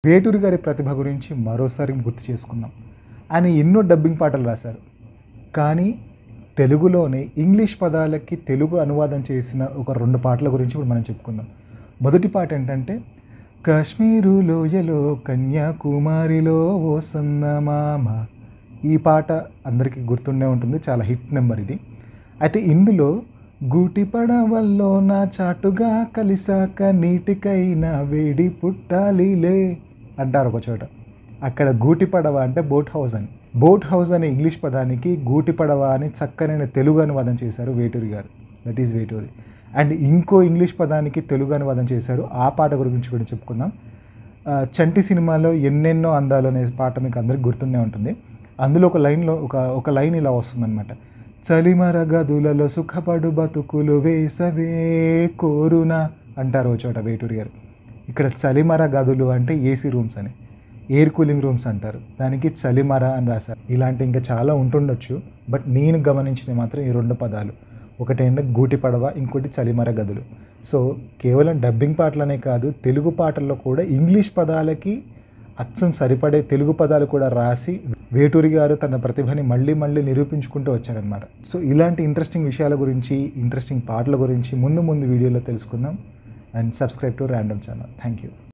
వేటూరి గారి ప్రతిభ గురించి మరోసారి గుర్తు చేసుకుందాం. ఆయన ఎన్నో డబ్బింగ్ పాటలు రాశారు. కానీ తెలుగులోనే ఇంగ్లీష్ పదాలకి తెలుగు అనువాదం చేసిన ఒక 2 పాటల గురించి ఇప్పుడు మనం చెప్పుకుందాం. మొదటి పాట ఏంటంటే, కాశ్మీరు లోయలో కన్యాకుమారిలో ఓ సందమామ. ఈ పాట అందరికీ గుర్తుండే ఉంటుంది, చాలా హిట్ నెంబర్ ఇది. అయితే ఇందులో గూటి పడవల్లో నా చాటుగా కలిసాక నీటికైనా వేడి పుట్టాలిలే అంటారు ఒక చోట. అక్కడ గూటి పడవ అంటే బోట్ హౌస్ అని. బోట్ హౌస్ అనే ఇంగ్లీష్ పదానికి గూటి పడవ అని చక్కనైన తెలుగు అనువాదం చేశారు వేటూరి గారు. That is Veturi. అండ్ ఇంకో ఇంగ్లీష్ పదానికి తెలుగు అనువాదం చేశారు. ఆ పాట గురించి కూడా చెప్పుకుందాం. చంటి సినిమాలో ఎన్నెన్నో అందాలు అనే పాట మీకు అందరికి గుర్తుండే ఉంటుంది. అందులో ఒక లైన్ ఇలా వస్తుందన్నమాట. చలిమర గదులలో సుఖపడు బతుకులు వేసవే కోరునా అంటారు ఒక చోట వేటూరి గారు. ఇక్కడ చలిమర గదులు అంటే ఏసీ రూమ్స్ అని, ఎయిర్ కూలింగ్ రూమ్స్ అంటారు. దానికి చలిమర అని రాశారు. ఇలాంటి ఇంకా చాలా ఉంటుండొచ్చు, బట్ నేను గమనించిన మాత్రం ఈ 2 పదాలు. ఒకటేంటే గూటి పడవ, ఇంకోటి చలిమర గదులు. సో కేవలం డబ్బింగ్ పాటలనే కాదు, తెలుగు పాటల్లో కూడా ఇంగ్లీష్ పదాలకి అచ్చం సరిపడే తెలుగు పదాలు కూడా రాసి వేటూరి గారు తన ప్రతిభని మళ్ళీ నిరూపించుకుంటూ వచ్చారనమాట. సో ఇలాంటి ఇంట్రెస్టింగ్ విషయాల గురించి, ఇంట్రెస్టింగ్ పాటల గురించి ముందు వీడియోలో తెలుసుకుందాం. And subscribe to random channel. Thank you.